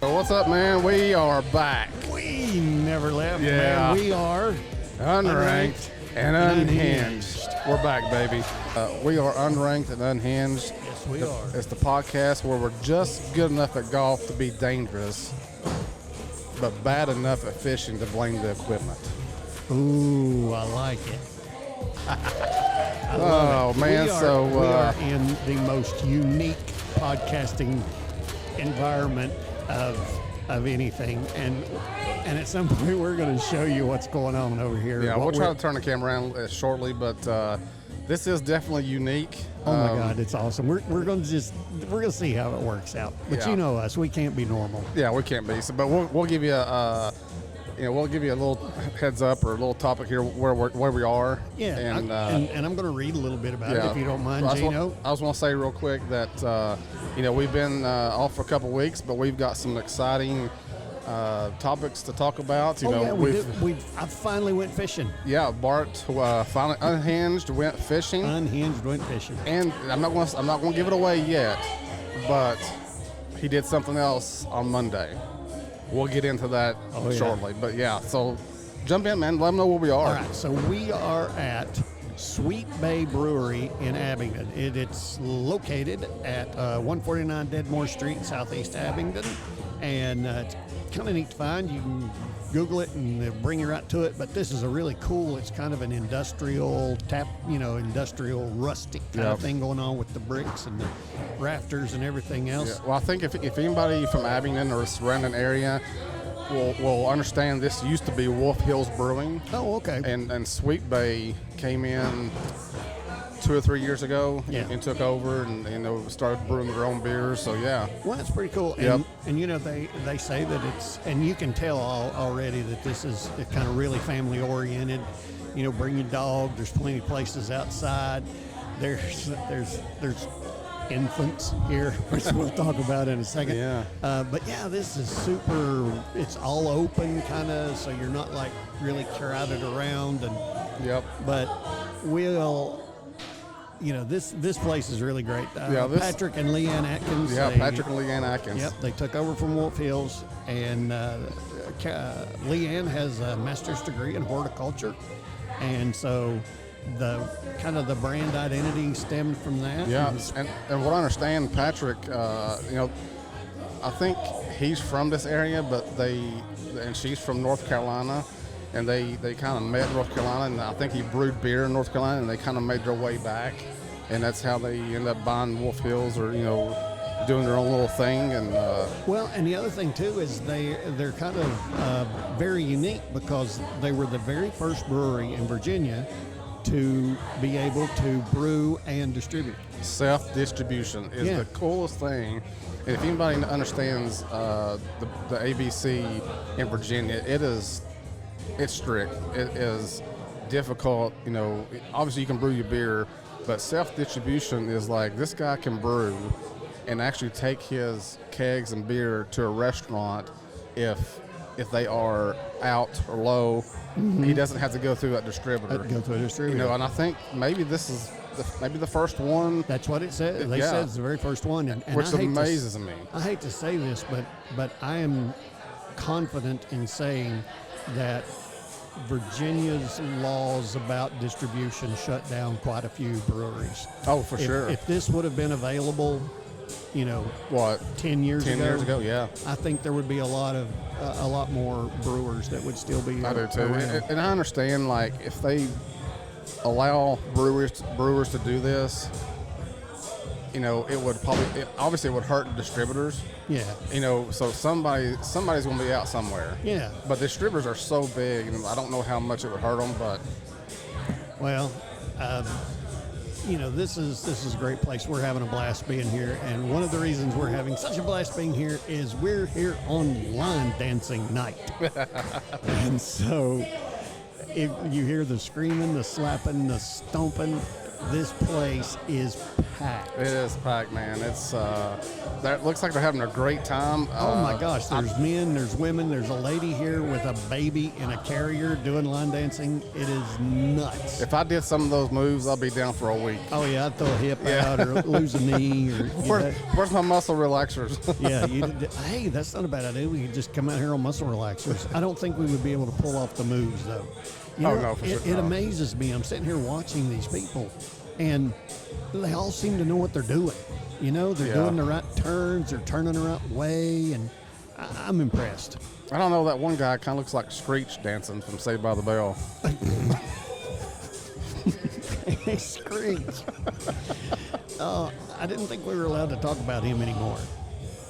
So what's up, man? We are back. We never left. Yeah. Man. We are Unranked and Unhinged. We're back, baby. We are Unranked and Unhinged. Yes, we are. It's the podcast where we're just good enough at golf to be dangerous, but bad enough at fishing to blame the equipment. Ooh, I like it. I love it. Man, we are in the most unique podcasting environment of anything, and at some point we're going to show you what's going on over here. Yeah, we'll try to turn the camera around shortly, but this is definitely unique. Oh my God, it's awesome. We're going to see how it works out. But yeah. You know us, we can't be normal. Yeah, we can't be. So, but we'll give you we'll give you a little heads up or a little topic here where we are. Yeah, and I'm going to read a little bit about it if you don't mind, Gino. I was going to say real quick that we've been off for a couple weeks, but we've got some exciting topics to talk about. I finally went fishing. Yeah, Bart finally unhinged went fishing. Unhinged went fishing, and I'm not going to give it away yet, but he did something else on Monday. We'll get into that shortly. But yeah, so jump in, man. Let them know where we are. All right, so we are at Sweetbay Brewery in Abingdon. It's located at 149 Deadmore Street, Southeast Abingdon. And it's kind of neat to find. You can Google it and they'll bring you right to it. But this is a really cool, it's kind of an industrial industrial rustic kind of thing going on with the bricks and the rafters and everything else. Yeah. Well, I think if anybody from Abingdon or surrounding area will understand, this used to be Wolf Hills Brewing. Oh, okay. And Sweetbay came in 2 or 3 years ago and took over and started brewing their own beers. So yeah. Well, that's pretty cool. Yep. And they say that it's, and you can tell already that this is kind of really family oriented. Bring your dog. There's plenty of places outside. There's infants here, which we'll talk about in a second. Yeah. But yeah, this is super. It's all open, kind of, so you're not like really crowded around. And yep. But we'll. This place is really great. Patrick and Leanne Atkins. Yeah, Patrick and Leanne Atkins. Yep, they took over from Wolf Hills, and Leanne has a master's degree in horticulture, and so the brand identity stemmed from that. Yeah, and what I understand, Patrick, I think he's from this area, and she's from North Carolina. And they kind of met in North Carolina, and I think he brewed beer in North Carolina, and they kind of made their way back, and that's how they end up buying Wolf Hills or doing their own little thing. And and the other thing too is they're kind of very unique because they were the very first brewery in Virginia to be able to brew and distribute. Self-distribution is the coolest thing. And if anybody understands the ABC in Virginia, it's strict. It is difficult. Obviously you can brew your beer, but self-distribution is like this guy can brew and actually take his kegs and beer to a restaurant if they are out or low. Mm-hmm. He doesn't have to go through that distributor. And I think maybe this is the first one. That's what it said. They said it's the very first one, and which amazes me. I hate to say this, but I am confident in saying that Virginia's laws about distribution shut down quite a few breweries. Oh, for sure. If this would have been available, 10 years ago, yeah, I think there would be a lot more brewers that would still be. I do too, around. and I understand if they allow brewers to do this, it would obviously it would hurt distributors. Yeah. So somebody's going to be out somewhere. Yeah. But distributors are so big, and I don't know how much it would hurt them, but. Well, this is a great place. We're having a blast being here, and one of the reasons we're having such a blast being here is we're here on line dancing night. And so if you hear the screaming, the slapping, the stomping, This place is packed. It is packed, man. It's that looks like they're having a great time. Oh my gosh, there's men, there's women, there's a lady here with a baby in a carrier doing line dancing. It is nuts. If I did some of those moves, I'll be down for a week. Oh yeah, I'd throw a hip out or lose a knee. Or Where's my muscle relaxers? Yeah, hey, that's not a bad idea. We could just come out here on muscle relaxers. I don't think we would be able to pull off the moves though. No, for sure. It amazes me. I'm sitting here watching these people, and they all seem to know what they're doing. They're doing the right turns, they're turning the right way, and I'm impressed. I don't know, that one guy kind of looks like Screech dancing from Saved by the Bell. Screech. I didn't think we were allowed to talk about him anymore.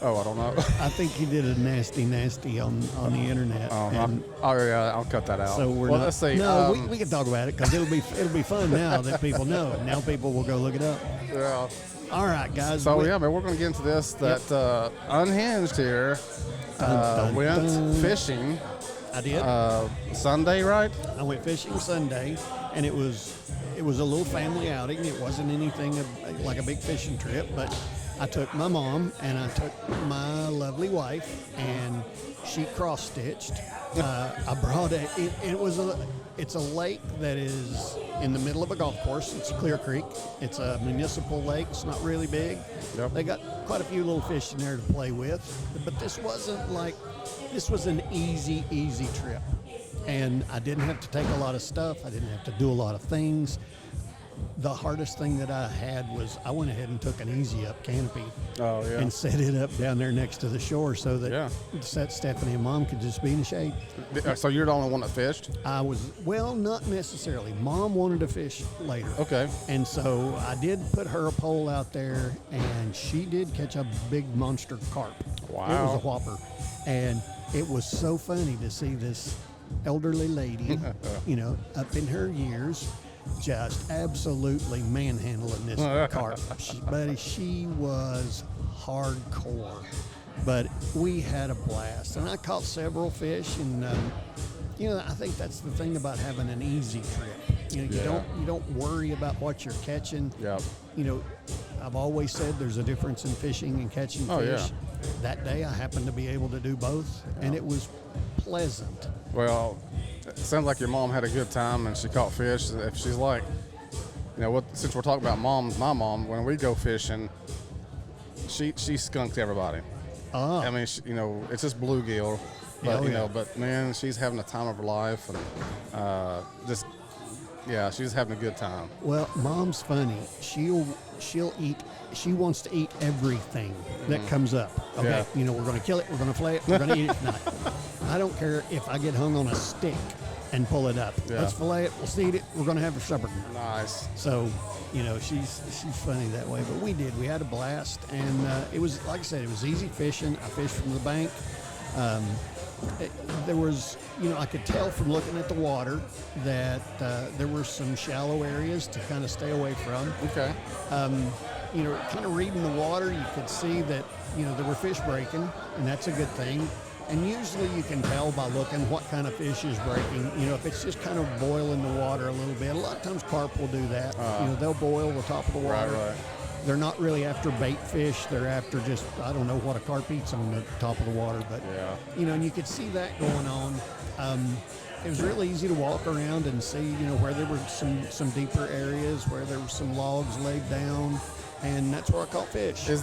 Oh, I don't know. I think he did a nasty on the internet. Yeah, I'll cut that out. So let's see. No, we can talk about it because it'll be fun now that people know. Now people will go look it up. Yeah. All right, guys. So man, we're going to get into this. That Unhinged here went fishing. I did. Sunday, right? I went fishing Sunday, and it was a little family outing. It wasn't anything like a big fishing trip, but I took my mom and I took my lovely wife, and she cross-stitched. I brought it's a lake that is in the middle of a golf course. It's Clear Creek. It's a municipal lake. It's not really big. Yep. They got quite a few little fish in there to play with, but this was an easy trip. And I didn't have to take a lot of stuff. I didn't have to do a lot of things. The hardest thing that I had was I went ahead and took an easy up canopy and set it up down there next to the shore so that Stephanie and Mom could just be in the shade. So you're the only one that fished? I was, not necessarily. Mom wanted to fish later. Okay. And so I did put her a pole out there, and she did catch a big monster carp. Wow. It was a whopper. And it was so funny to see this elderly lady, up in her years, just absolutely manhandling this carp. She was hardcore. But we had a blast, and I caught several fish, and I think that's the thing about having an easy trip. You don't worry about what you're catching. Yeah. I've always said there's a difference in fishing and catching fish. Yeah. That day I happened to be able to do both, and it was pleasant. Well, it sounds like your mom had a good time and she caught fish. If she's like, since we're talking about moms, my mom, when we go fishing, she skunked everybody. I mean, it's just bluegill, but but man, she's having the time of her life, and she's having a good time. Well, Mom's funny. She'll eat. She wants to eat everything that comes up. Okay, we're going to kill it. We're going to flay it. We're going to eat it tonight. I don't care if I get hung on a stick and pull it up. Yeah. Let's fillet it. Let's eat it. We're going to have for supper. Nice. So, she's funny that way. But we had a blast, and it was, like I said, it was easy fishing. I fished from the bank. There was, I could tell from looking at the water that there were some shallow areas to kind of stay away from. Okay. Kind of reading the water, you could see that, there were fish breaking, and that's a good thing. And usually you can tell by looking what kind of fish is breaking. If it's just kind of boiling the water a little bit. A lot of times carp will do that. They'll boil the top of the water. Right. They're not really after bait fish. They're after just, I don't know what a carp eats on the top of the water. But, and you could see that going on. It was really easy to walk around and see, where there were some deeper areas, where there were some logs laid down. And that's where I caught fish. Do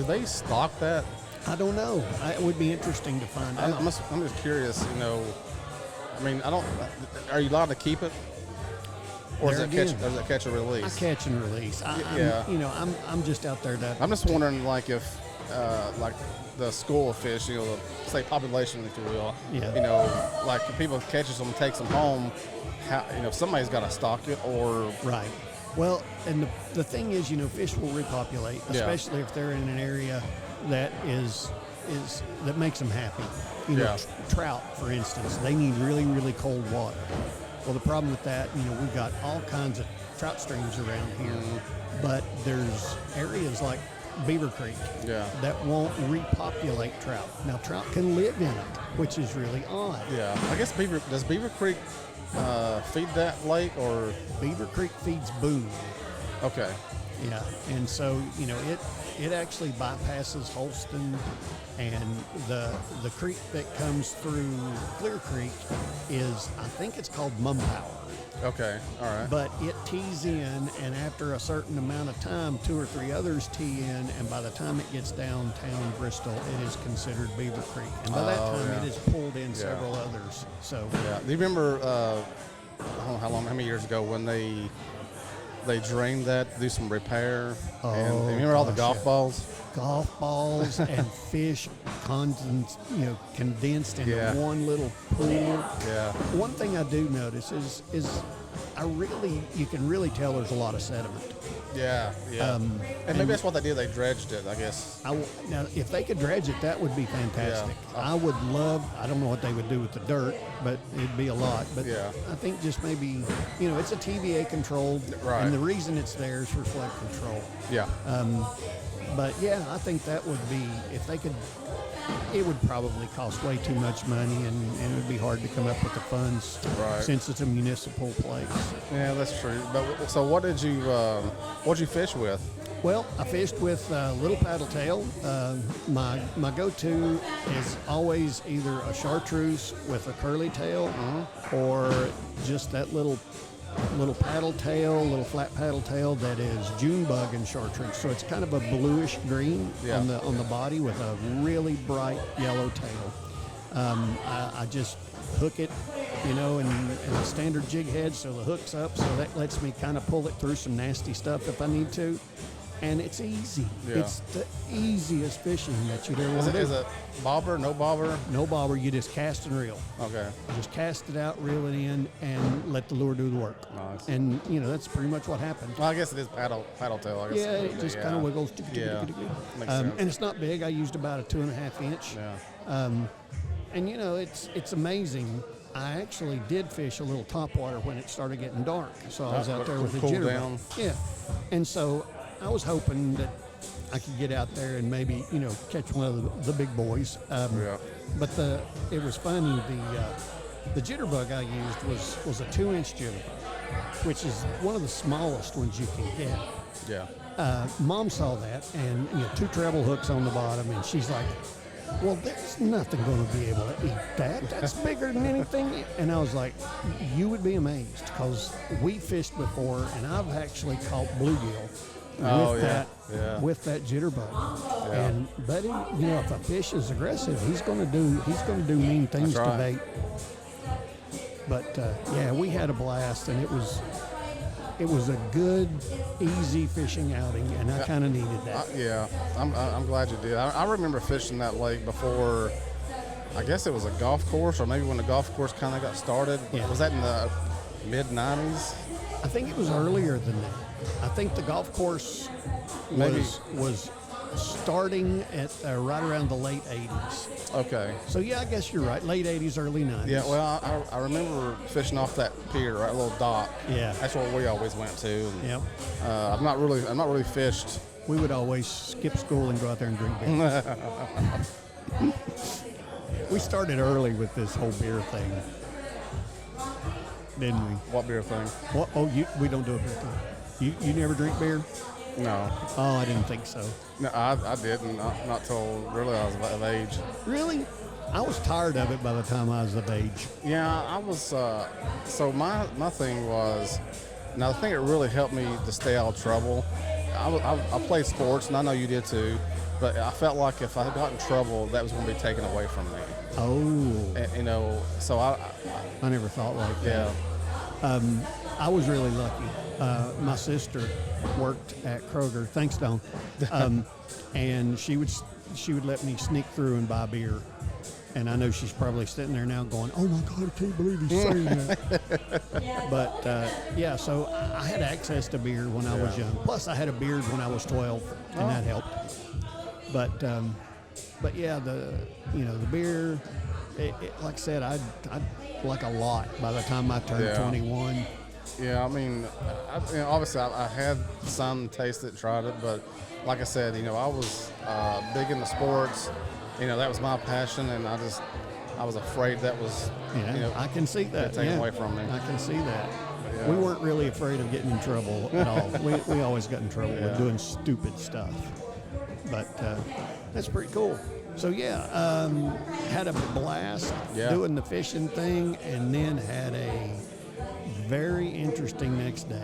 they stock that? I don't know. It would be interesting to find out. I'm just curious, I mean, are you allowed to keep it? Or is it catch and release? I catch and release. I'm just out there to... I'm just wondering, like, if, the school of fish, say population, if you will, like if people catches them, takes them home, somebody's got to stock it or... Right. Well, and the thing is, fish will repopulate, especially if they're in an area that that makes them happy. Trout, for instance, they need really, really cold water. Well, the problem with that, we've got all kinds of trout streams around here, but there's areas like Beaver Creek that won't repopulate trout. Now, trout can live in it, which is really odd. Yeah, I guess does Beaver Creek feed that lake, or? Beaver Creek feeds Boone. Okay. Yeah, and so it actually bypasses Holston, and the creek that comes through Clear Creek is, I think it's called Mumpower. Okay. All right. But it tees in, and after a certain amount of time, 2 or 3 others tee in, and by the time it gets downtown Bristol, it is considered Beaver Creek. And by that time, it has pulled in several others. So yeah. Do you remember? I don't know how many years ago when they drained that to do some repair? Oh, and remember all the golf balls? Golf balls and fish condensed into one little pool. Yeah. One thing I do notice is you can really tell there's a lot of sediment. Yeah, yeah. And maybe that's what they did. They dredged it, I guess. Now, if they could dredge it, that would be fantastic. Yeah. I would love, I don't know what they would do with the dirt, but it'd be a lot. But yeah. I think just maybe, it's a TVA controlled, right. And the reason it's there is for flood control. Yeah. But yeah, I think that would be, if they could, it would probably cost way too much money, and it would be hard to come up with the funds, right. Since it's a municipal place. Yeah, that's true. But so what'd you fish with? Well, I fished with little paddle tail. My go-to is always either a chartreuse with a curly tail, or just that little paddle tail, little flat paddle tail that is June bug and chartreuse. So it's kind of a bluish green on the body with a really bright yellow tail. I just hook it, in a standard jig head, so the hook's up, so that lets me kind of pull it through some nasty stuff if I need to. And it's easy. Yeah. It's the easiest fishing that you'd ever want to do. Is it bobber, no bobber? No bobber. You just cast and reel. Okay. Just cast it out, reel it in, and let the lure do the work. Nice. And, that's pretty much what happened. Well, I guess it is paddle tail, I guess. Yeah, it just kind of wiggles. Yeah. Makes sense. And it's not big. I used about a 2.5 inch. Yeah. And, it's amazing. I actually did fish a little topwater when it started getting dark. So I was out there with a cool jitterbug. down. Yeah. And so I was hoping that I could get out there and maybe, catch one of the big boys. But it was funny. The jitterbug I used was a 2-inch jitterbug, which is one of the smallest ones you can get. Yeah. Mom saw that, and 2 treble hooks on the bottom, and she's like, well, there's nothing going to be able to eat that. That's bigger than anything. And I was like, you would be amazed, because we fished before, and I've actually caught bluegill with that jitterbug. Yeah. And buddy, if a fish is aggressive, he's going to do mean things to bait. But we had a blast, and it was a good, easy fishing outing, and I kind of needed that. I'm glad you did. I remember fishing that lake before. I guess it was a golf course, or maybe when the golf course kind of got started. Yeah. Was that in the mid-90s? I think it was earlier than that. I think the golf course was starting at right around the late 80s. Okay. So, I guess you're right. Late 80s, early 90s. Yeah, well, I remember fishing off that pier, right, a little dock. Yeah. That's where we always went to. And, Yep. I'm not really fished. We would always skip school and go out there and drink beer. We started early with this whole beer thing, didn't we? What beer thing? What? Oh, we don't do a beer thing. You never drink beer? No. Oh, I didn't think so. No, I didn't. Not till really I was of age. Really? I was tired of it by the time I was of age. Yeah, I was. So my thing was, now the thing that really helped me to stay out of trouble, I played sports, and I know you did too, but I felt like if I got in trouble, that was going to be taken away from me. Oh. And, so I never thought like that. Yeah. I was really lucky. My sister worked at Kroger, thanks Dawn, and she would let me sneak through and buy beer. And I know she's probably sitting there now going, oh my God, I can't believe he's saying that. But so I had access to beer when I was young. Plus I had a beard when I was 12, and that helped. But yeah, the beer, like I said, I'd like a lot by the time I turned 21. Yeah, I mean, obviously I had some tasted it, tried it, but like I said, I was big into sports. That was my passion, and I was afraid that was, I can see that. taken away from me. I can see that. We weren't really afraid of getting in trouble at all. We always got in trouble with doing stupid stuff. But that's pretty cool. So, had a blast doing the fishing thing, and then had a very interesting next day.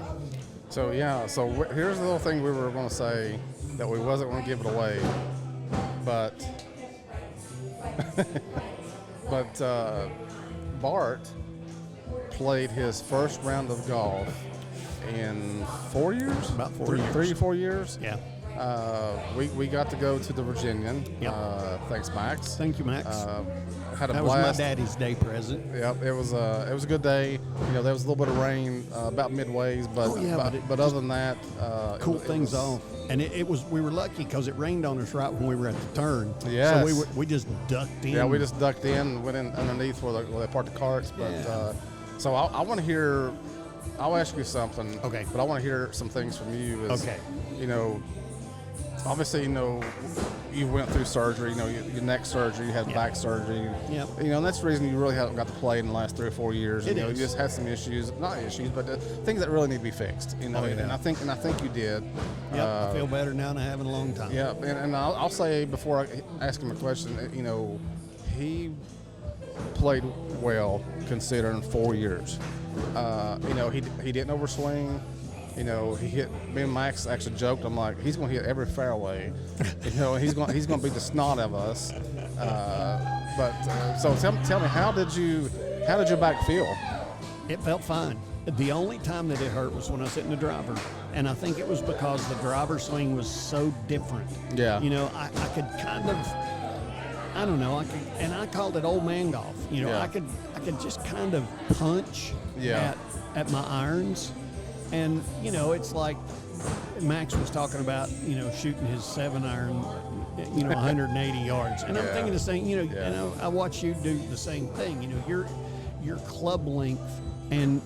So, here's the little thing we were going to say that we wasn't going to give it away. But Bart played his first round of golf in 4 years? About 4 years. 3 or 4 years? Yeah. We got to go to the Virginian. Yep. Thanks, Max. Thank you, Max. Had a that blast. was my daddy's day present. Yep, it was a good day. There was a little bit of rain about midways, but other than that, cool things off. And we were lucky because it rained on us right when we were at the turn. Yes. So we just ducked in. Yeah, we just ducked in and went in underneath where they parked the carts. But so I want to hear. I'll ask you something. Okay. But I want to hear some things from you. Okay. Obviously, you went through surgery. Your neck surgery, you had back surgery. Yep. And that's the reason you really haven't got to play in the last 3 or 4 years. You just had some issues, not issues, but things that really need to be fixed. And I think you did. Yep. I feel better now than I have in a long time. Yeah, and I'll say before I ask him a question, he played well considering 4 years. He didn't overswing. He hit. Me and Max actually joked. I'm like, he's going to hit every fairway. He's going to be the snot of us. So tell me, how did your back feel? It felt fine. The only time that it hurt was when I was hitting the driver, and I think it was because the driver swing was so different. Yeah. I could kind of, I don't know. I called it old man golf. I could just kind of punch at my irons. And, it's like Max was talking about, shooting his 7-iron, 180 yards. And I'm thinking the same, and I watch you do the same thing. Your club length. And,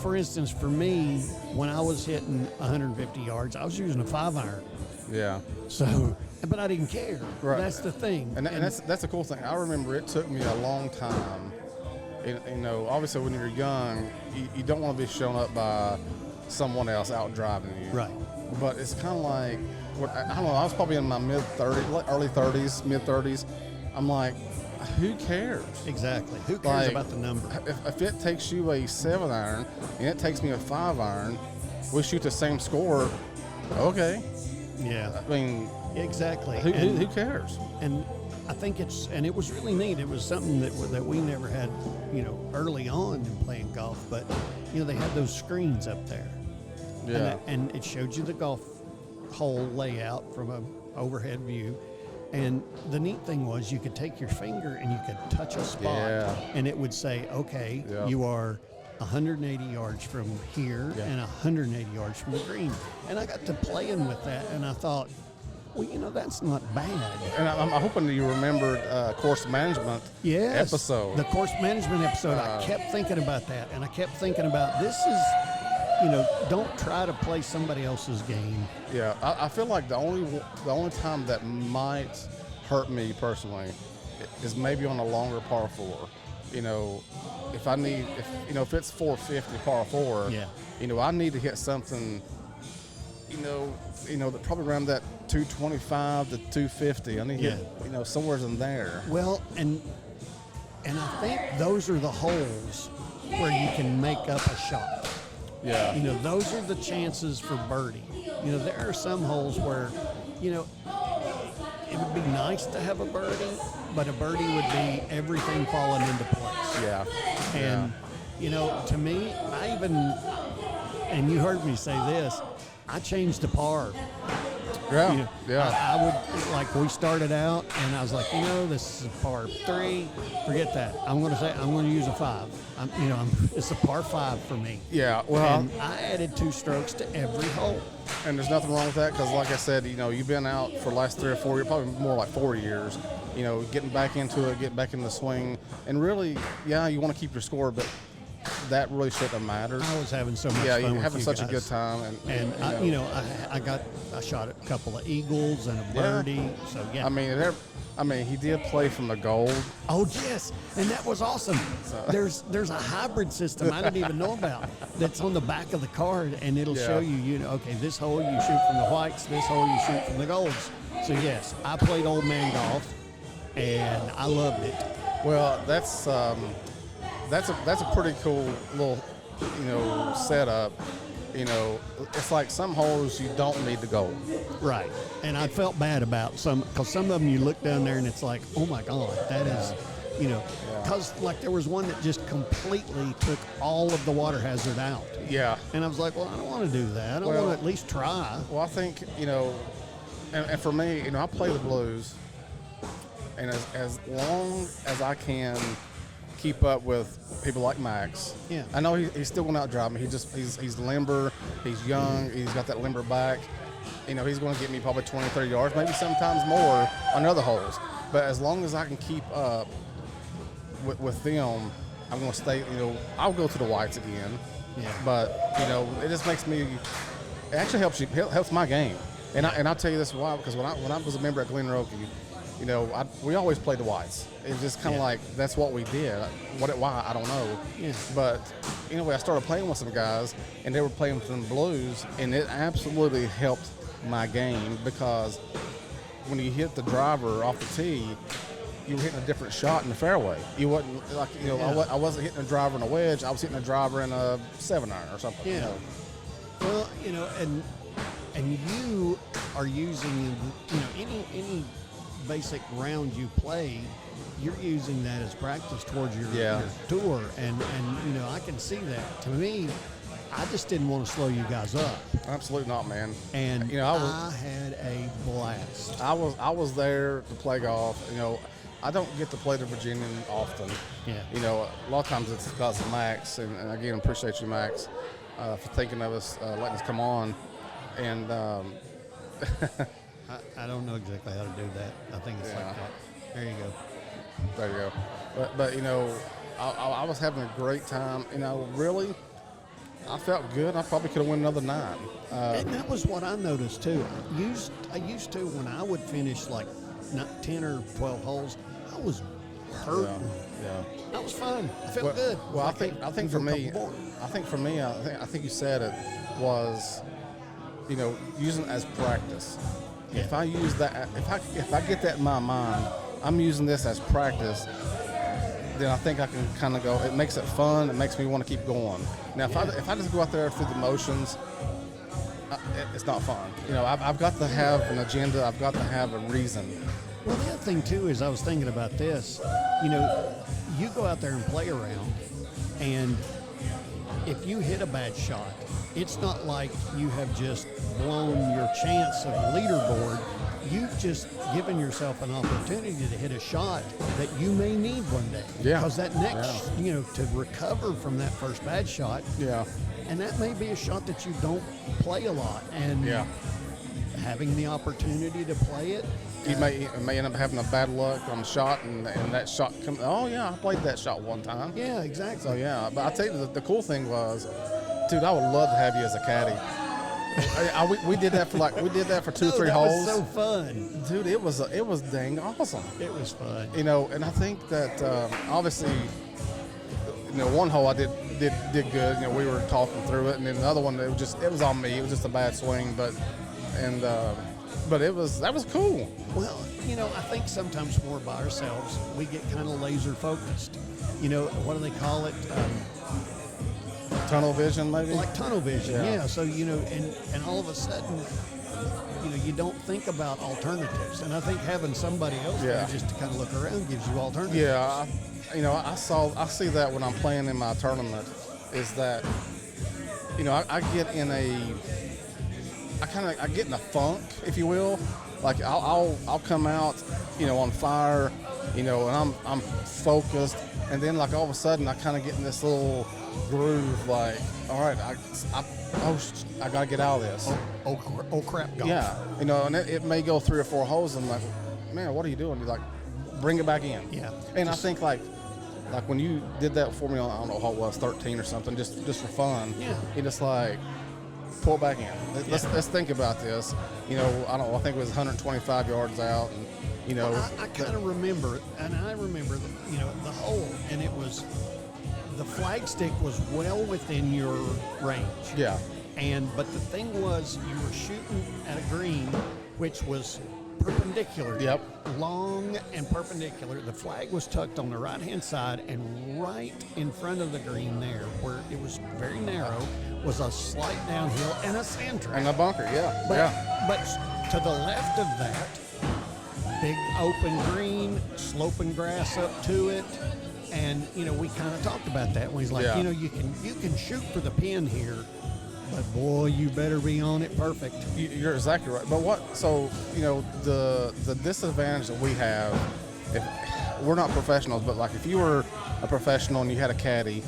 for instance, for me, when I was hitting 150 yards, I was using a 5-iron. Yeah. So, but I didn't care. Right. That's the thing. And that's the cool thing. I remember it took me a long time. Obviously when you're young, you don't want to be shown up by someone else out driving you. Right. But it's kind of like, I don't know, I was probably in my mid-30s, early 30s, mid-30s. I'm like, who cares? Exactly. Who cares about the number? If it takes you a 7-iron and it takes me a 5-iron, we shoot the same score, okay. Yeah. I mean, exactly. Who cares? And I think it was really neat. It was something that we never had, early on in playing golf. But, they had those screens up there. Yeah. And it showed you the golf hole layout from an overhead view. And the neat thing was you could take your finger and you could touch a spot. And it would say, okay, you are 180 yards from here and 180 yards from the green. And I got to playing with that, and I thought, well, that's not bad. And I'm hoping that you remembered course management episode. The course management episode. I kept thinking about that, and I kept thinking about this is, don't try to play somebody else's game. Yeah, I feel like the only time that might hurt me personally is maybe on a longer par 4. If it's 450 par 4, I need to hit something, that probably around that 225 to 250. I need to hit, somewhere in there. Well, and I think those are the holes where you can make up a shot. Yeah. Those are the chances for birdie. There are some holes where, it would be nice to have a birdie, but a birdie would be everything falling into place. Yeah. And, to me, and you heard me say this, I changed to par. Yeah. I would, we started out, and I was like, this is a par 3. Forget that. I'm going to use a 5. It's a par 5 for me. Yeah. Well, and I added 2 strokes to every hole. And there's nothing wrong with that because, like I said, you've been out for the last 3 or 4 years, probably more like 4 years. Getting back into it, getting back in the swing, and really, you want to keep your score, but that really shouldn't have mattered. I was having so much Yeah, fun you're with having you such a guys. good time, and I shot a couple of eagles and a birdie. So yeah. I mean, he did play from the gold. Oh yes, and that was awesome. There's a hybrid system I didn't even know about that's on the back of the card, and it'll show you, okay, this hole you shoot from the whites, this hole you shoot from the golds. So yes, I played old man golf, and I loved it. Well, that's a pretty cool little, setup. It's like some holes you don't need the gold. Right. And I felt bad about some, because some of them you look down there and it's like, oh my God, that is, because like there was one that just completely took all of the water hazard out. Yeah. And I was like, well, I don't want to do that. I want to at least try. Well, I think, and for me, I play the blues, and as long as I can keep up with people like Max. Yeah. I know he's still going out driving. He's limber. He's young. He's got that limber back. He's going to get me probably 20, 30 yards, maybe sometimes more on other holes. But as long as I can keep up with them, I'm going to stay, I'll go to the whites again. Yeah. But, it just makes me, it actually helps my game. And I'll tell you this why, because when I was a member at Glen Roki, we always played the whites. It's just kind of like that's what we did. Why I don't know. Yeah. But anyway, I started playing with some guys, and they were playing some blues, and it absolutely helped my game because when you hit the driver off the tee, you were hitting a different shot in the fairway. You wasn't like I wasn't hitting a driver in a wedge. I was hitting a driver in a 7-iron or something. Yeah. Well, and you are using any basic round you play, you're using that as practice towards your tour, and I can see that. To me, I just didn't want to slow you guys up. Absolutely not, man. And I had a blast. I was there to play golf. I don't get to play the Virginian often. Yeah. A lot of times it's because of Max, and again, appreciate you, Max, for thinking of us, letting us come on, and. I don't know exactly how to do that. I think it's like that. There you go. There you go. But I was having a great time. Really, I felt good. I probably could have won another 9. And that was what I noticed too. I used to when I would finish like 10 or 12 holes, I was hurting. Yeah. That was fun. I felt good. Well, I think for me, I think you said it was, using it as practice. Yeah. If I use that, if I get that in my mind, I'm using this as practice, then I think I can kind of go. It makes it fun. It makes me want to keep going. Now, if I just go out there through the motions, it's not fun. I've got to have an agenda. I've got to have a reason. Well, the other thing too is I was thinking about this. You go out there and play around, and if you hit a bad shot, it's not like you have just blown your chance of the leaderboard. You've just given yourself an opportunity to hit a shot that you may need one day. Yeah. Because that next, to recover from that first bad shot. Yeah. And that may be a shot that you don't play a lot. And having the opportunity to play it. You may end up having a bad luck on a shot, and that shot comes. Oh yeah, I played that shot one time. Yeah, exactly. So yeah, but I tell you, the cool thing was, dude, I would love to have you as a caddy. We did that for 2 or 3 holes. It was so fun, dude. It was dang awesome. It was fun. And I think that obviously, one hole I did good. We were talking through it, and then the other one it was on me. It was just a bad swing, but that was cool. Well, I think sometimes we're by ourselves, we get kind of laser focused. What do they call it? Tunnel vision, maybe? Like tunnel vision, yeah. So, and all of a sudden, you don't think about alternatives. And I think having somebody else there just to kind of look around gives you alternatives. Yeah, I see that when I'm playing in my tournament, is that, I get in I get in a funk, if you will. Like I'll come out, on fire, and I'm focused, and then like all of a sudden I kind of get in this little groove, like, all right, I gotta get out of this. Oh crap, golf. Yeah, and it may go 3 or 4 holes, and I'm like, man, what are you doing? You're like, bring it back in. Yeah. And I think like like when you did that for me on, I don't know how it was, 13 or something, just for fun. Yeah. You just like pull back in. Let's think about this. You know, I think it was 125 yards out, and you know. Well, I kind of remember, and I remember the hole, and it was the flagstick was well within your range. Yeah. But the thing was, you were shooting at a green, which was perpendicular. Yep. Long and perpendicular. The flag was tucked on the right-hand side, and right in front of the green there, where it was very narrow, was a slight downhill and a sand track. And a bunker, yeah. But to the left of that, big open green, sloping grass up to it. And, we kind of talked about that when he's like, you can shoot for the pin here, but boy, you better be on it perfect. You're exactly right. But the disadvantage that we have, if we're not professionals, but like if you were a professional and you had a caddy,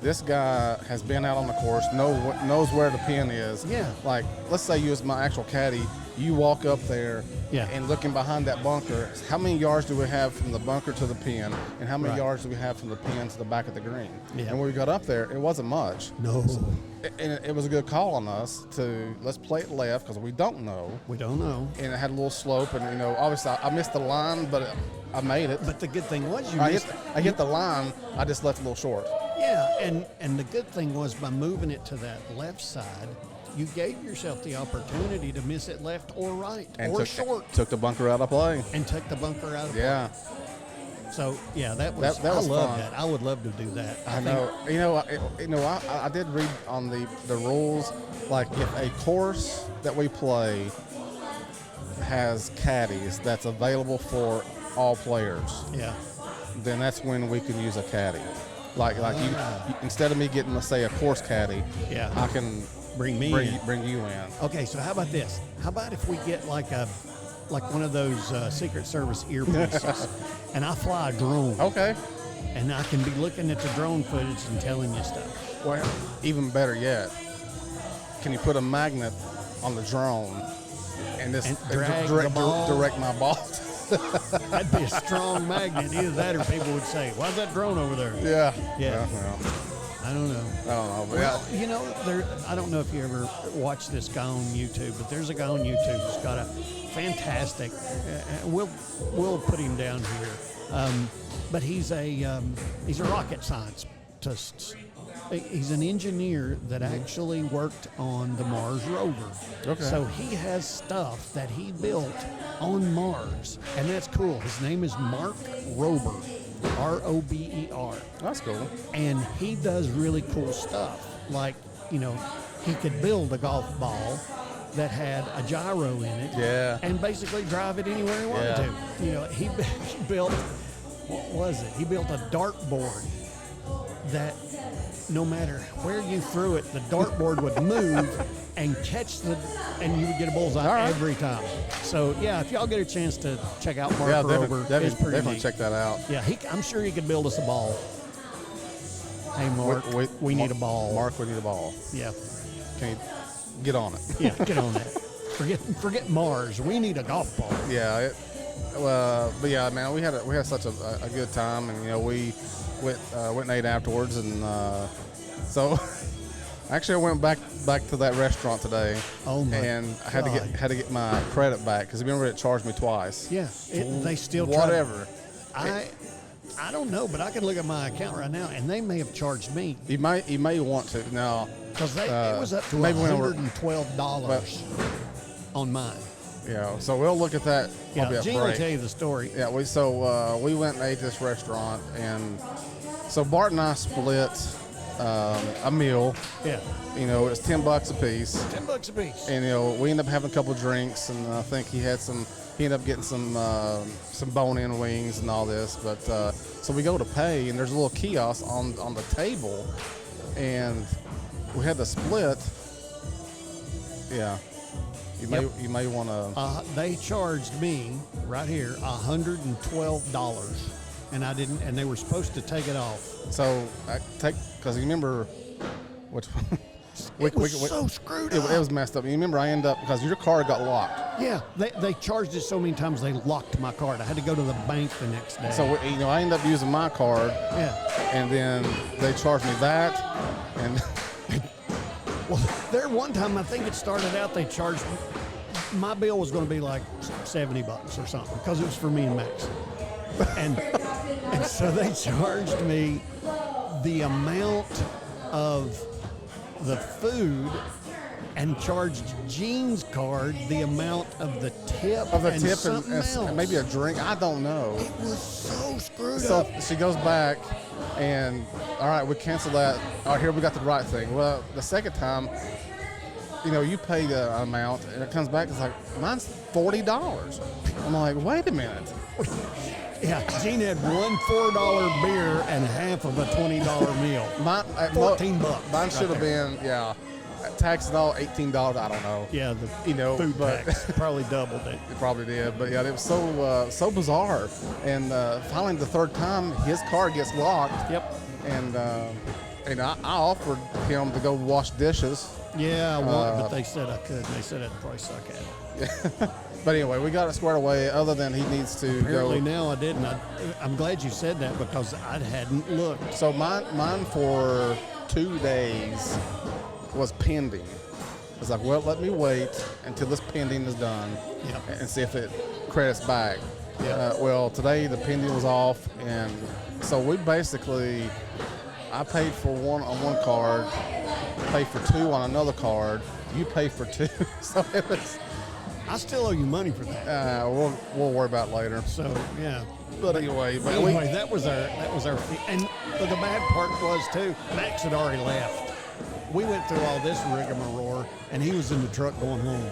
this guy has been out on the course, knows where the pin is. Yeah. Like, let's say you was my actual caddy, you walk up there Yeah. and looking behind that bunker, how many yards do we have from the bunker to the pin, and how many Right. yards do we have from the pin to the back of the green? Yeah. And when we got up there, it wasn't much. No. And it was a good call on us to let's play it left because we don't know. We don't know. And it had a little slope, and obviously I missed the line, but I made it. But the good thing was I hit the line. I just left a little short. Yeah, and the good thing was by moving it to that left side, you gave yourself the opportunity to miss it left or right And or short took the bunker out of play. and took the bunker out of play. Yeah, So yeah, that was That was I love fun. that. I would love to do that. I know. I did read on the rules. Like if a course that we play has caddies that's available for all players, Yeah. then that's when we can use a caddy. Like you instead of me getting, let's say, a course caddy, Yeah. I can Bring me in. bring you in. Okay, so how about this? How about if we get like one of those Secret Service earpieces, and I fly a drone, Okay. and I can be looking at the drone footage and telling you stuff. Well, even better yet, can you put a magnet on the drone and drag the ball? direct my ball? That'd be a strong magnet. Either that, or people would say, "Why's that drone over there?" Yeah. Yeah. Well, I don't know. I don't know. But Well, I don't know if you ever watched this guy on YouTube, but there's a guy on YouTube who's got a fantastic. We'll put him down here, but he's a rocket scientist. He's an engineer that actually worked on the Mars rover. Okay. So he has stuff that he built on Mars, and that's cool. His name is Mark Rober, Rober. That's cool. And he does really cool stuff. Like, he could build a golf ball that had a gyro in it. Yeah. And basically drive it anywhere he wanted to. He built, what was it? He built a dartboard that no matter where you threw it, the dartboard would move and and you would get a bullseye every time. So, yeah, if y'all get a chance to check out Mark Rober, it's pretty definitely neat. check that out. Yeah, I'm sure he could build us a ball. Hey, Mark, we need a ball. Mark, we need a ball. Yeah, Can you get on it? yeah, get on that. Forget Mars. We need a golf ball. Yeah. But yeah, man, we had such a good time, and we went and ate afterwards, and so actually I went back to that restaurant today. Oh my And I God. had to get my credit back because remember it charged me twice. Yeah, they still try. Whatever. I don't know, but I can look at my account right now, and they may have charged me You may want to now. because it was up to maybe when we're- $112 on mine. Yeah, so we'll look at that. Yeah, Probably at Gene will break. tell you the story. Yeah, we went and ate this restaurant, and so Bart and I split a meal. Yeah, It's $10 a piece, $10 a piece. and we ended up having a couple of drinks, and I think he ended up getting some bone-in wings and all this. But so we go to pay, and there's a little kiosk on the table, and we had to split. Yeah. You may want to. They charged me right here $112, and I didn't. And they were supposed to take it off. So because you remember which one? It was so screwed up. It was messed up. You remember I ended up, because your car got locked. Yeah, they charged it so many times they locked my card. I had to go to the bank the next day. So, I ended up using my card. Yeah. And then they charged me that. And well, there one time, I think it started out, they charged me. My bill was going to be like $70 or something because it was for me and Max. And so they charged me the amount of the food and charged Gene's card the amount of the tip and maybe a drink. I don't know. It was so screwed So up. she goes back and, all right, we cancel that. All right, here we got the right thing. Well, the second time, you pay the amount, and it comes back, it's like, mine's $40. I'm like, wait a minute. Yeah, Gene had one $4 beer and half of a $20 meal. Mine, $14. Mine should have been, tax and all, $18. I don't know. Yeah, the food tax probably doubled it. It probably did, but yeah, it was so bizarre. And finally, the third time, his car gets locked. Yep. And I offered him to go wash dishes. Yeah, I would, but they said I couldn't. They said I'd probably suck at it. Yeah. But anyway, we got it squared away. Other than he needs to Apparently go. now I didn't. I'm glad you said that because I hadn't looked. So mine for 2 days was pending. It's like, well, let me wait until this pending is done, and see if it credits back. Yeah. Well, today the pending was off, and so we basically, I paid for one on one card, paid for two on another card. You pay for two, so it was. I still owe you money for that. We'll worry about it later. So yeah. But anyway, that was our fee. And the bad part was too, Max had already left. We went through all this rigmarole, and he was in the truck going home.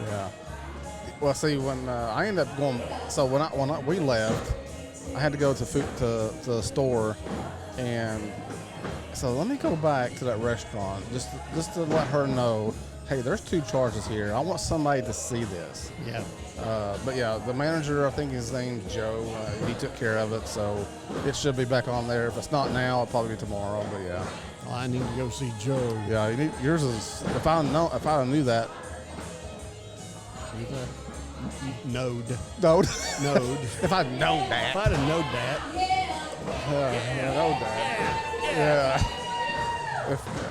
Yeah. Well, see, when I ended up going, so when we left, I had to go to the store, and so let me go back to that restaurant just to let her know, hey, there's 2 charges here. I want somebody to see this. Yeah. But yeah, the manager, I think his name's Joe. He took care of it, so it should be back on there. If it's not now, it'll probably be tomorrow. But yeah. Well, I need to go see Joe. Yeah, yours is. If I knew that. Node. If I'd known that. If I'd have known that. Yeah.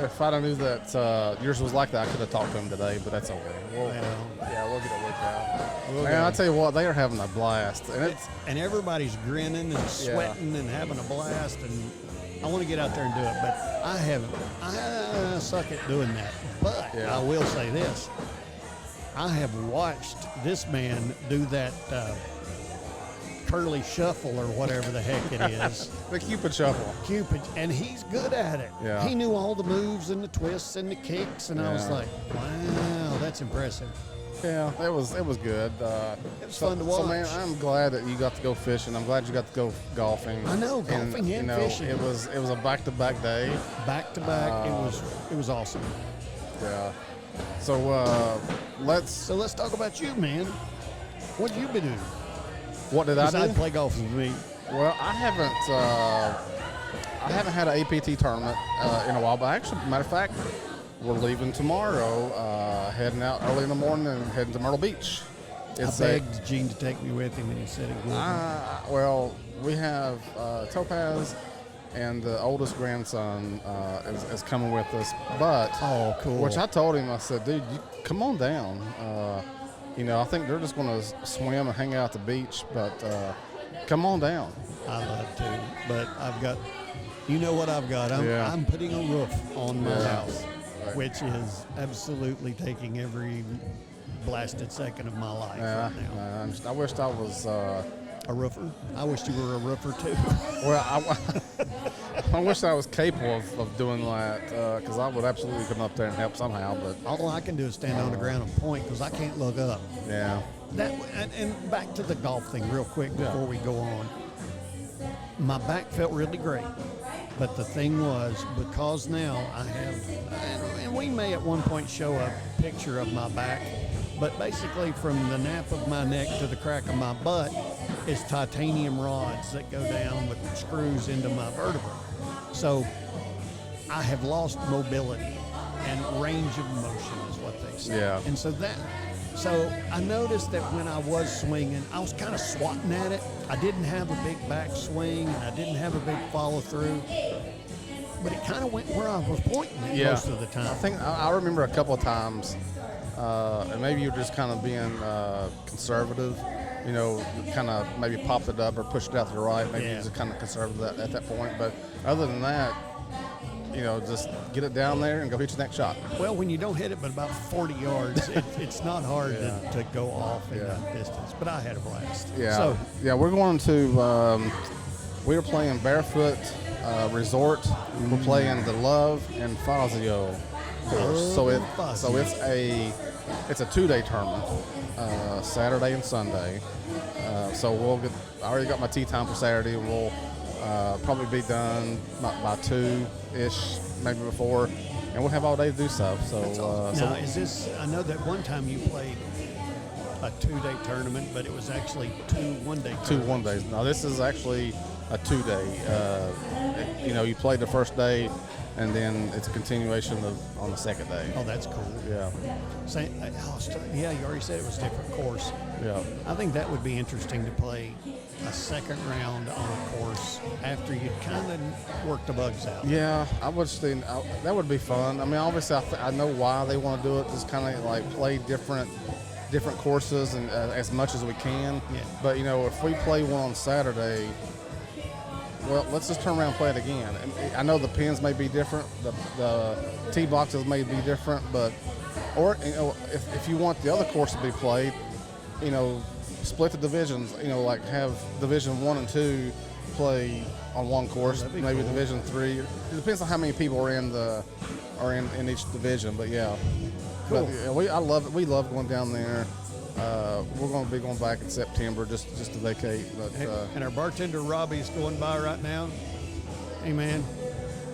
If I'd have knew that yours was like that, I could have talked to him today, but that's okay. We'll get it worked out. Man, I'll tell you what, they are having a blast. And everybody's grinning and sweating and having a blast, and I want to get out there and do it, but I haven't. I suck at doing that. But I will say this. I have watched this man do that curly shuffle or whatever the heck it is. The Cupid shuffle. And he's good at it. Yeah. He knew all the moves and the twists and the kicks, and I was like, wow, that's impressive. Yeah, it was good. It was fun to watch. So man, I'm glad that you got to go fishing. I'm glad you got to go golfing. I know, golfing and fishing. It was a back-to-back day. Back to back, it was awesome. Yeah. So let's talk about you, man. What have you been doing? What did I do? Besides play golf with me. Well, I haven't had an APT tournament in a while, but actually, matter of fact, we're leaving tomorrow, heading out early in the morning and heading to Myrtle Beach. I begged Gene to take me with him, and he said he would. Well, we have Topaz, and the oldest grandson is coming with us. But cool. Which I told him, I said, dude, you come on down. I think they're just going to swim and hang out at the beach, but come on down. I love to, but I've got, you know what I've got? I'm putting a roof on my house, which is absolutely taking every blasted second of my life right now. I wished I was a roofer. I wished you were a roofer too. Well, I wish I was capable of doing that because I would absolutely come up there and help somehow. But all I can do is stand on the ground and point because I can't look up. Yeah. And back to the golf thing real quick before we go on. My back felt really great, but the thing was, because now I have, and we may at one point show a picture of my back, but basically from the nape of my neck to the crack of my butt is titanium rods that go down with screws into my vertebrae. So I have lost mobility. and range of motion is what they say. Yeah. And so I noticed that when I was swinging, I was kind of swatting at it. I didn't have a big back swing, and I didn't have a big follow through. But it kind of went where I was pointing it most of the time. I think I remember a couple of times, and maybe you're just kind of being conservative, you know, kind of maybe popped it up or pushed it out to the right. Maybe you're just kind of conservative at that point. But other than that, you know, just get it down there and go hit your next shot. Well, when you don't hit it but about 40 yards, it's not hard to go off in that distance. But I had a blast. Yeah. So, we're going to, we're playing Barefoot Resort. We're playing the Love and Fazio course. So it's a 2-day tournament, Saturday and Sunday. So I already got my tee time for Saturday. We'll probably be done by 2-ish, maybe before, and we'll have all day to do stuff. So, now, is this? I know that one time you played a 2-day tournament, but it was actually 2 one-day tournaments. 2 1-days. No, this is actually a 2-day. You know, you play the first day, and then it's a continuation on the second day. Oh, that's cool. Yeah. You already said it was a different course. Yeah. I think that would be interesting to play a second round on a course after you'd kind of worked the bugs out. Yeah, I would think that would be fun. I mean, obviously, I know why they want to do it. Just kind of like play different courses and as much as we can. Yeah. But you know, if we play one on Saturday, well, let's just turn around and play it again. I know the pins may be different, the tee boxes may be different, or you know, if you want the other course to be played, you know, split the divisions. You know, like have Division 1 and 2 play on one course, maybe cool. Division 3. It depends on how many people are in each division. But yeah, cool. But I love it. We love going down there. We're going to be going back in September just to vacate. But, and our bartender Robbie's going by right now. Hey man,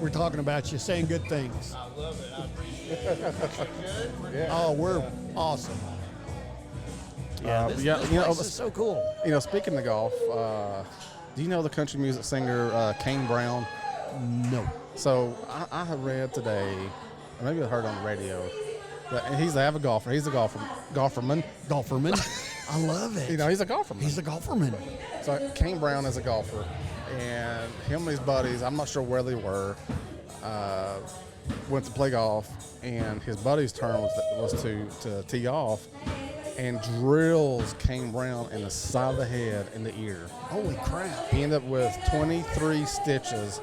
we're talking about you, saying good things. I love it. I appreciate it. Yeah. Oh, we're awesome. Yeah, this place is so cool. You know, speaking of golf, do you know the country music singer Kane Brown? No. So I have read today, or maybe I heard on the radio, that he's an avid golfer. He's a golferman. I love it. You know, he's a golferman. He's a golferman. So Kane Brown is a golfer, and him and his buddies, I'm not sure where they were, went to play golf, and his buddy's turn was to tee off, and drills Kane Brown in the side of the head in the ear. Holy crap. He ended up with 23 stitches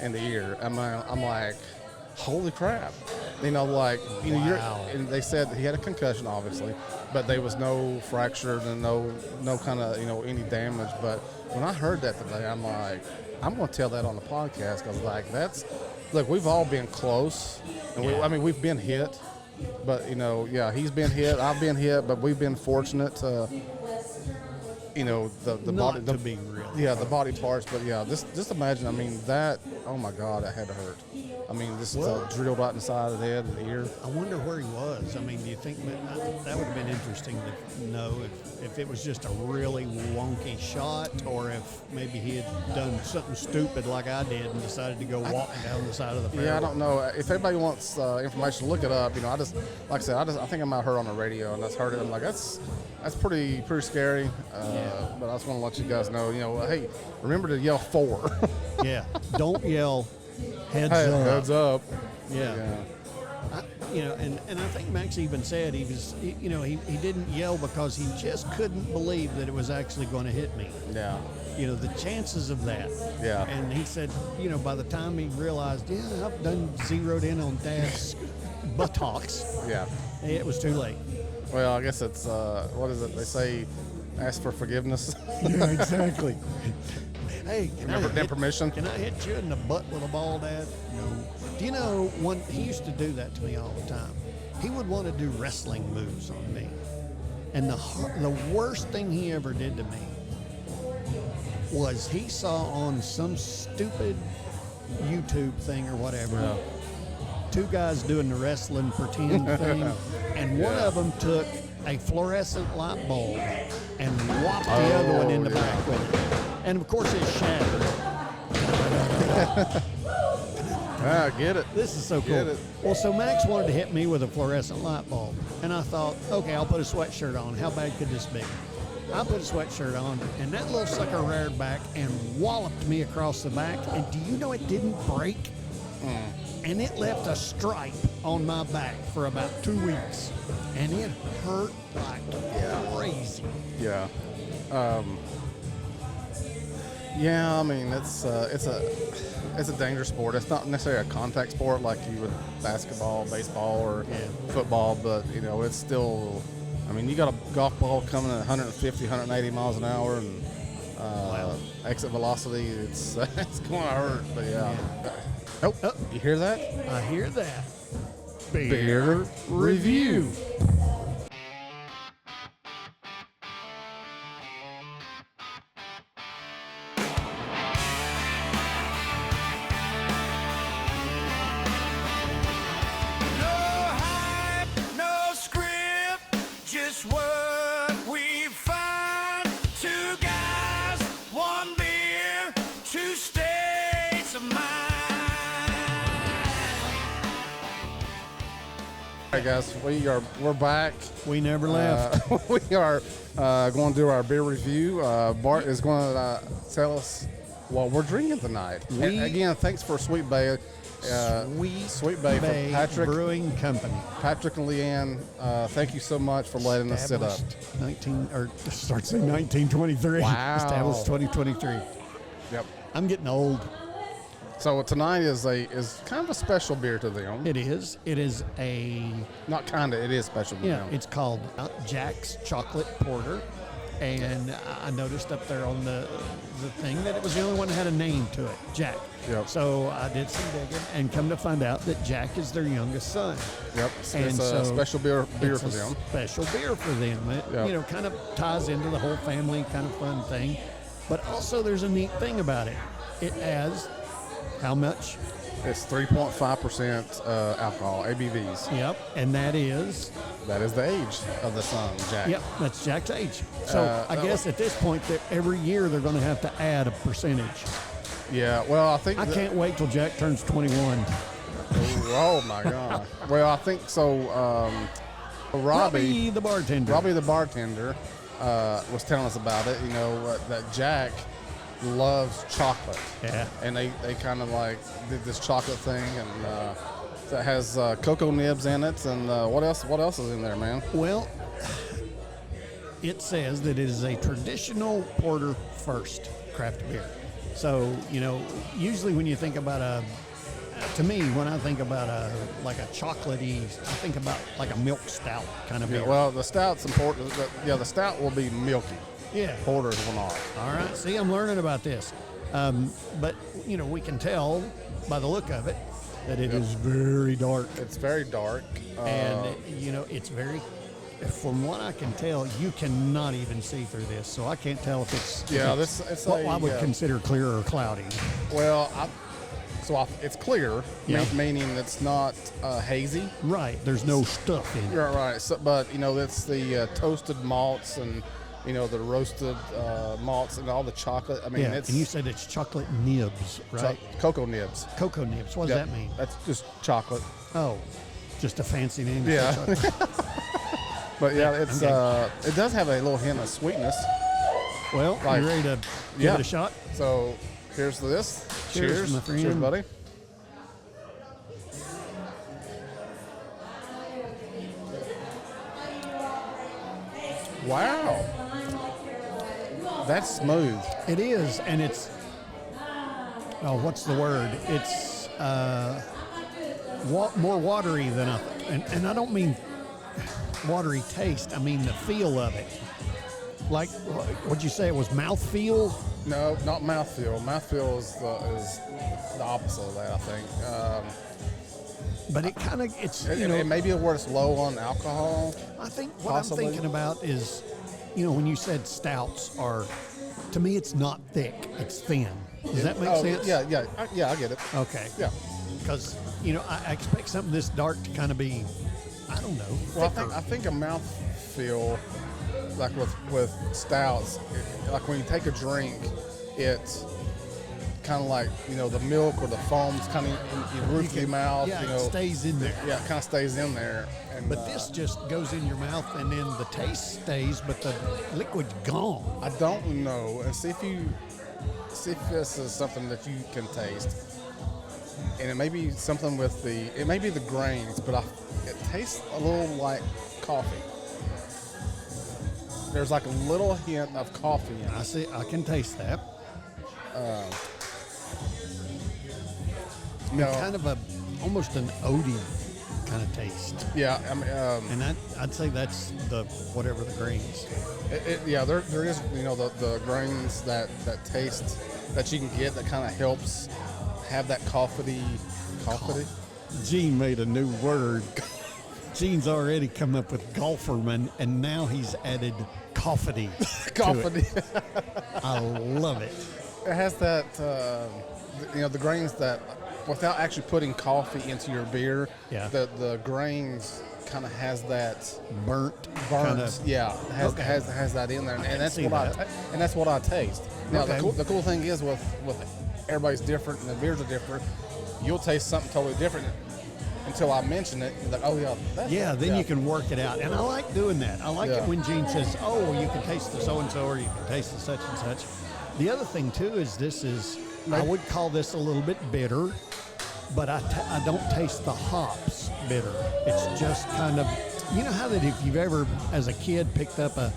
in the ear. I'm like, holy crap. You know, like, you know, wow. And they said he had a concussion, obviously, but there was no fracture and no kind of, you know, any damage. But when I heard that today, I'm like, I'm going to tell that on the podcast because, like, look, we've all been close. And we've been hit. But, you know, yeah, he's been hit, I've been hit, but we've been fortunate to, you know, the body. The body parts. But, yeah, just imagine, I mean, that, oh, my God, that had to hurt. I mean, this is drilled right in the side of the head and the ear. I wonder where he was. I mean, do you think that would have been interesting to know if it was just a really wonky shot or if maybe he had done something stupid like I did and decided to go walking down the side of the fairway. Yeah, I don't know. If anybody wants information, look it up. You know, I think I might have heard on the radio and I just heard it. I'm like, that's pretty scary. But I just want to let you guys know, you know, hey, remember to yell 4. Yeah, don't yell. Heads up. Yeah. You know, and I think Max even said he didn't yell because he just couldn't believe that it was actually going to hit me. Yeah. You know, the chances of that. Yeah. And he said, you know, by the time he realized, I've done zeroed in on Dad's buttocks. Yeah. It was too late. Well, I guess it's, what is it? They say, ask for forgiveness. Yeah, exactly. Hey, permission? Can I hit you in the butt with a ball, Dad? No. Do you know, he used to do that to me all the time. He would want to do wrestling moves on me. And the worst thing he ever did to me was he saw on some stupid YouTube thing or whatever, 2 guys doing the wrestling pretend thing, and one of them took a fluorescent light bulb and whopped the other one in the back with it. And of course it shattered. Get it. This is so Get cool. it. Well, so Max wanted to hit me with a fluorescent light bulb. And I thought, okay, I'll put a sweatshirt on. How bad could this be? I put a sweatshirt on, and that little sucker reared back and walloped me across the back. And do you know it didn't break? And it left a stripe on my back for about 2 weeks. And it hurt like crazy. Yeah. Yeah, I mean, it's a dangerous sport. It's not necessarily a contact sport like you would basketball, baseball, or football, but, you know, it's still, I mean, you got a golf ball coming at 150, 180 miles an hour, and exit velocity, it's going to hurt, but yeah. Oh, you hear that? I hear that. Beer review. All right, guys, we're back. We never left. We are going to do our beer review. Bart is going to tell us what we're drinking tonight. And again, thanks for Sweetbay. Sweetbay for Patrick Brewing Company. Patrick and Leanne, thank you so much for letting us sit up. 1923. Wow. Established 2023. Yep. I'm getting old. So tonight is kind of a special beer to them. It is. It is a. Not kind of. It is special to them. It's called Jack's Chocolate Porter, and I noticed up there on the thing that it was the only one that had a name to it, Jack. Yep. So I did some digging and come to find out that Jack is their youngest son. Yep. And it's a special beer for them. Special beer for them. It kind of ties into the whole family kind of fun thing, but also there's a neat thing about it. It has. How much? It's 3.5% alcohol, ABVs. Yep, and that is the age of the son, Jack. Yep, that's Jack's age. So I guess at this point, every year they're going to have to add a percentage. Yeah, well, I think... I can't wait till Jack turns 21. Oh, my God. Well, I think so. Robbie the bartender. Robbie the bartender was telling us about it, that Jack loves chocolate. Yeah. And they kind of like did this chocolate thing, and that has cocoa nibs in it, and what else is in there, man? Well, it says that it is a traditional porter first craft beer. So, usually when you think about when I think about a chocolatey, I think about like a milk stout kind of beer. Yeah, well, the stout's important. The stout will be milky. Yeah. Porters will not. All right. See, I'm learning about this. But, we can tell by the look of it that it is very dark. It's very dark. And, it's very, from what I can tell, you cannot even see through this. So I can't tell if it's, it's what I would consider clear or cloudy. Well, it's clear, meaning it's not hazy. Right. There's no stuff in it. Right. So, but, it's the toasted malts and, the roasted malts and all the chocolate. I mean, it's... And you said it's chocolate nibs, right? Cocoa nibs. Cocoa nibs. What does that mean? That's just chocolate. Oh, just a fancy name. Yeah. For chocolate. But, it's it does have a little hint of sweetness. Well, you ready to give it a shot? So, here's this. Cheers, my friend. Cheers, buddy. Wow. That's smooth. It is, and it's, what's the word? It's more watery than and I don't mean watery taste. I mean the feel of it. Like, what'd you say? It was mouthfeel? No, not mouthfeel. Mouthfeel is the opposite of that, I think. But it kind of, it may be where it's low on alcohol. I think what possibly. I'm thinking about is, when you said stouts are, to me, it's not thick, it's thin. Does that make sense? Yeah, I get it. Okay. Yeah. Because, I expect something this dark to kind of be, I don't know. Well, I think a mouthfeel, like with stouts, like when you take a drink, it kind of like, the milk or the foam's kind of in your roof of your mouth. Yeah, it stays in there. Yeah, it kind of stays in there. And, But this just goes in your mouth, and then the taste stays, but the liquid's gone. I don't know. And see if this is something that you can taste. And it may be something it may be the grains, but it tastes a little like coffee. There's like a little hint of coffee in it. I can taste that. Kind of almost an oaty kind of taste. Yeah, I mean, and I'd say that's whatever the grains. There is the grains that taste that you can get that kind of helps have that coffee. Gene made a new word. Gene's already come up with golferman, and now he's added coffee. Coffee. I love it. It has that, the grains that, without actually putting coffee into your beer, the grains kind of has that burnt. Kinda, has that in there, and that's what I taste. Now the cool thing is with everybody's different and the beers are different. You'll taste something totally different until I mention it. You're like, oh yeah, then you can work it out, and I like doing that. I like it when Gene says, "Oh, you can taste the so and so, or you can taste the such and such." The other thing too is I would call this a little bit bitter, but I don't taste the hops bitter. It's just kind of, how that if you've ever as a kid picked up a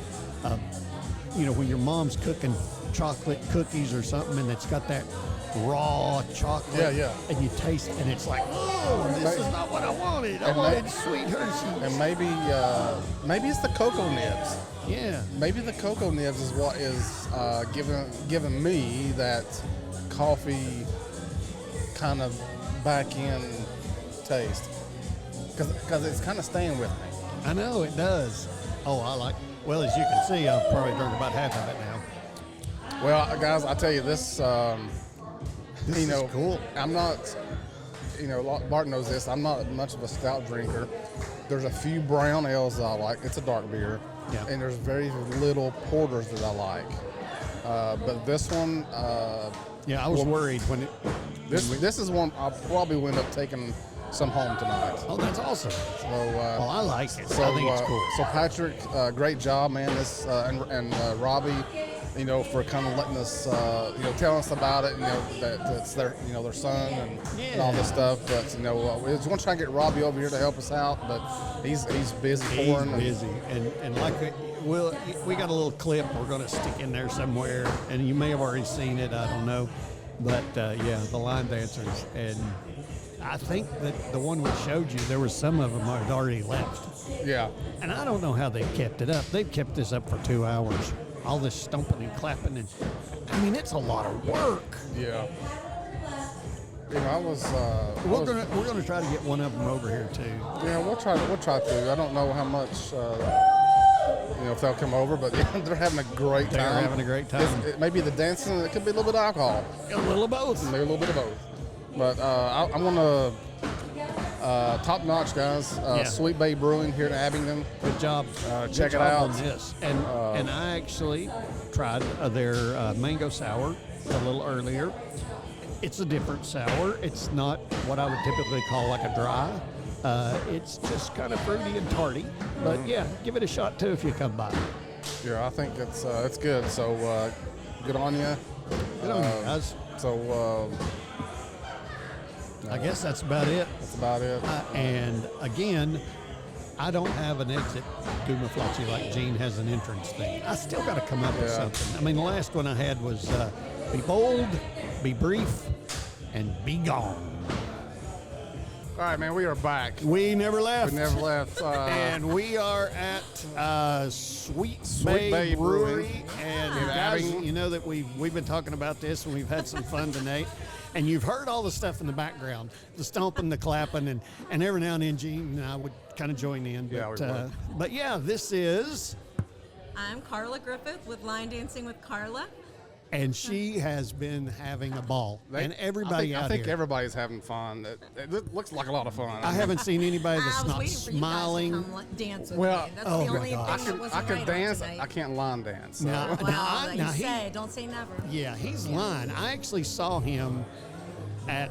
when your mom's cooking chocolate cookies or something, and it's got that raw chocolate, and you taste, and it's like, oh, this is not what I wanted. I wanted sweet Hershey's. And maybe it's the cocoa nibs. Yeah. Maybe the cocoa nibs is what is giving me that coffee kind of back in taste, because it's kind of staying with me. I know it does. Oh, well, as you can see, I've probably drunk about half of it now. Well, guys, I tell you this. This is cool. I'm not, Bart knows this. I'm not much of a stout drinker. There's a few brown ales that I like. It's a dark beer. Yeah. And there's very little porters that I like. But this one. I was worried when it. This is one I'll probably end up taking some home tonight. Oh, that's awesome. So. I like it. So, I think it's cool. So Patrick, great job, man. This and Robbie. For kind of letting us, telling us about it, that it's their son and all this stuff. But, we just want to try and get Robbie over here to help us out, but he's busy pouring. He's busy. And like we got a little clip we're going to stick in there somewhere, and you may have already seen it, I don't know. But, the line dancers. And I think that the one we showed you, there was some of them had already left. Yeah. And I don't know how they've kept it up. They've kept this up for 2 hours. All this stomping and clapping, and it's a lot of work. Yeah. We're gonna try to get one of them over here too. Yeah, we'll try to. I don't know how much if they'll come over, but they're having a great time. They're having a great time. It may be the dancing. It could be a little bit of alcohol. A little of both. Maybe a little bit of both. But I'm gonna. Top notch, guys. Sweetbay Brewing here in Abingdon. Good job. Check it out. On this. And I actually tried their mango sour a little earlier. It's a different sour. It's not what I would typically call like a dry. It's just kind of fruity and tarty. But give it a shot too if you come by. Yeah, I think it's good. So good on you. Good on you guys. So. I guess that's about it. That's about it. And again, I don't have an exit Gumaflachi like Gene has an entrance thing. I still got to come up with something. I mean, the last one I had was be bold, be brief, and be gone. All right, man, we are back. We never left. We never left. And we are at Sweetbay Brewery. And guys, you know that we've been talking about this, and we've had some fun tonight. And you've heard all the stuff in the background, the stomping, the clapping, and every now and then Gene and I would kind of join in. But this is... I'm Carla Griffith with Line Dancing with Carla. and she has been having a ball. And everybody I out think here. everybody's having fun. It looks like a lot of fun. I haven't seen anybody I that's was not waiting for you smiling. guys to come dance with Well, me. That's oh the my only God. thing that wasn't I could right dance. on tonight. I can't line dance. So. Now, Well, now you he, say, don't say never. yeah, he's lying. I actually saw him at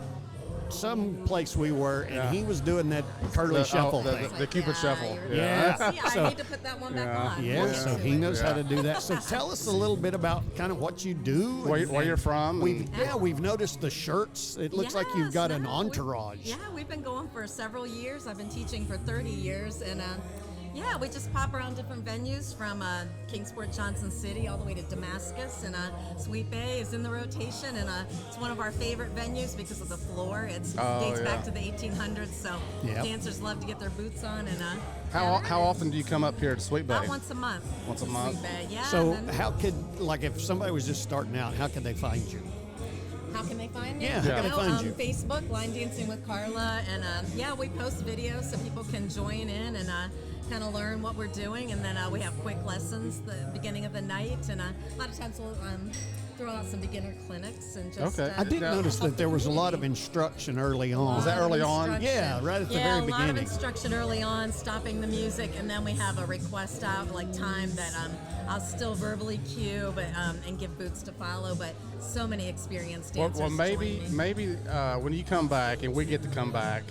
some place we were, and he was doing that curly shuffle thing. The Cupid shuffle. Yeah. See, I So- need to put that one back on. Yeah, so he knows how to Yeah. do that. So tell us a little bit about kind of what you do. Where you're from. We've noticed the shirts. It looks like you've got an entourage. We've been going for several years. I've been teaching for 30 years, and we just pop around different venues from Kingsport, Johnson City, all the way to Damascus, and Sweetbay is in the rotation, and it's one of our favorite venues because of the floor. It dates back to the 1800s, so dancers love to get their boots on. And How often do you come up here to Sweetbay? about once a month. Once a to month? Sweetbay, yeah. So and then- how could, like, if somebody was just starting out, how could they find you? How can they find me? Yeah, how can they find you? Facebook, Line Dancing with Carla, and we post videos so people can join in and kind of learn what we're doing, and then we have quick lessons the beginning of the night, and a lot of times we'll throw out some beginner clinics and just. Okay. I did notice that there was a lot of instruction early on. Was that early on? Yeah, right at the very a lot of beginning. instruction early on, stopping the music, and then we have a request out like time that I'll still verbally cue, but and give boots to follow. But so many experienced dancers. Well, maybe when you come back and we get to come back,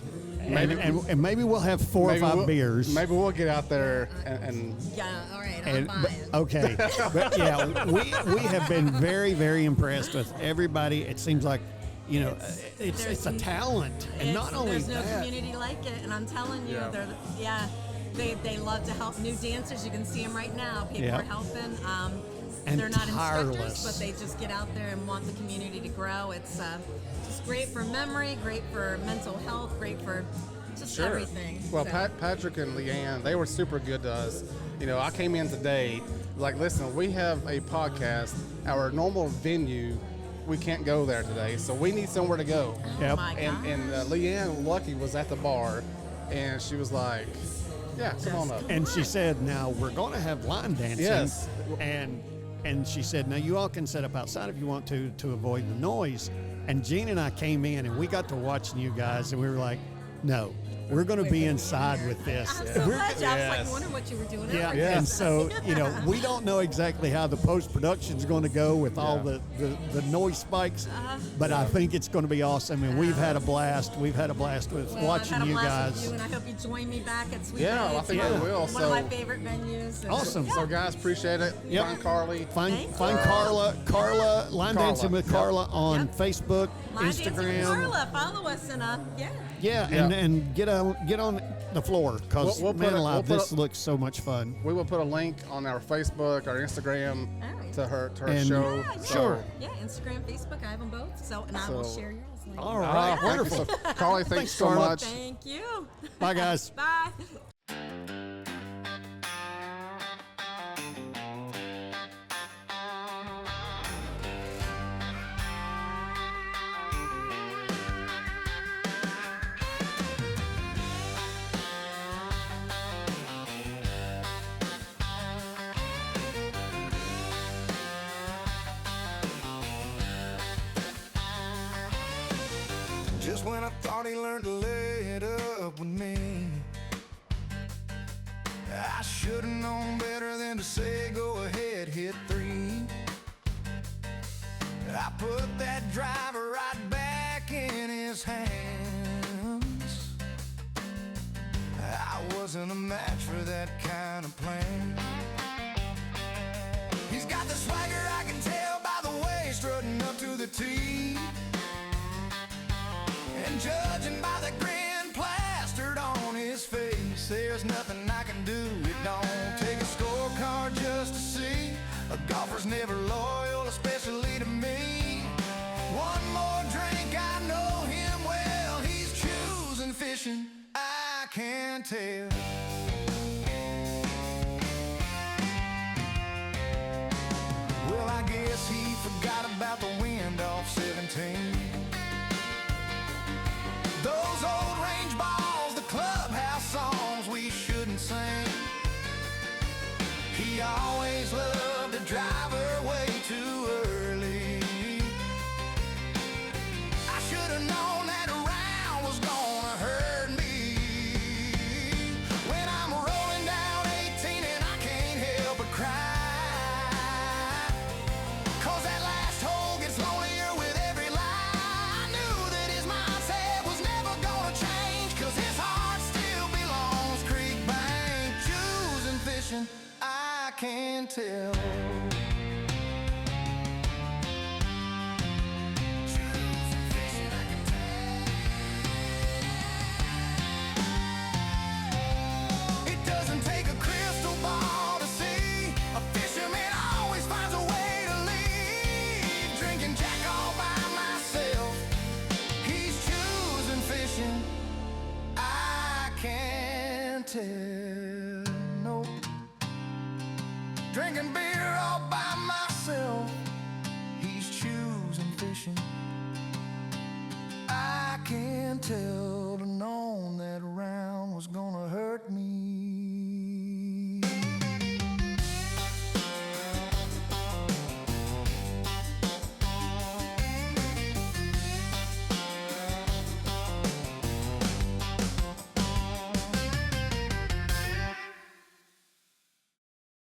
maybe and maybe we'll have 4 or 5 beers. Maybe we'll get out there and Yeah, all right, I'm buying. Okay, but yeah, we have been very, very impressed with everybody. It seems like, you know, it's a talent, and not only there's no that. community like it, and I'm telling you, Yeah. they love to help new dancers. You can see them right now. People Yeah. are helping. And They're not tireless. instructors, but they just get out there and want the community to grow. It's just great for memory, great for mental health, great for just everything. Well, So- Patrick and Leanne, they were super good to us. You know, I came in today, like, listen, we have a podcast. Our normal venue, we can't go there today, so we need somewhere to go. Yep. Oh my And gosh. Leanne Lucky was at the bar, and she was like, "Yeah, come on up." And she said, "Now we're going to have line dancing." Yes. And she said, "Now you all can set up outside if you want to avoid the noise." And Gene and I came in, and we got to watching you guys, and we were like, "No, we're going to be inside with this." I'm so We're- glad you. I was Yes. like wondering what you were doing. Yeah, over Yes. and so, you know, we don't know exactly how the post-production is going to go with all Yeah. the noise spikes, but I think it's going to be awesome, and we've had a blast. We've had a blast with Well, watching I've had a you blast guys. with you, and I hope you join me back at Sweetbay. Yeah, I think It's we will. One So- of my favorite venues. and- Awesome. Yeah. So, guys, appreciate it. Yep. Find Carly. Find Thank you. Carla, Line Carla. Dancing with Yep. Carla on Yep. Facebook, Line Dancing with Instagram. Carla, follow us and Yeah, Yeah. and get on the floor because We'll put man a- alive, we'll put this a- looks so much fun. We will put a link on our Facebook, our Instagram All right. to her And- show. Yeah, So- Sure. Yeah, Instagram, Facebook, I have them both. So, and I will So- share yours later. All right, Thank you wonderful. so- Carly, thanks Thanks, so Carla. much. Thank you. Bye, guys. Bye. Just when I thought he learned to lay it up with me, I should've known better than to say go ahead, hit 3. I put that driver right back in his hands. I wasn't a match for that kind of plan. He's got the swagger, I can tell by the way he's strutting up to the tee. And judging by the grin plastered on his face, there's nothing I can do. It don't take a scorecard just to see a golfer's never loyal, especially to me. One more drink, I know him well. He's choosing fishing, I can tell. Well, I guess he forgot about the wind off 17. Those old range balls, the clubhouse songs we shouldn't sing. He always loved to drive her way too early. tell. It doesn't take a crystal ball to see. A fisherman always finds a way to leave. Drinking Jack all by myself. He's choosing fishing. I can't tell. No. Drinking beer all by myself.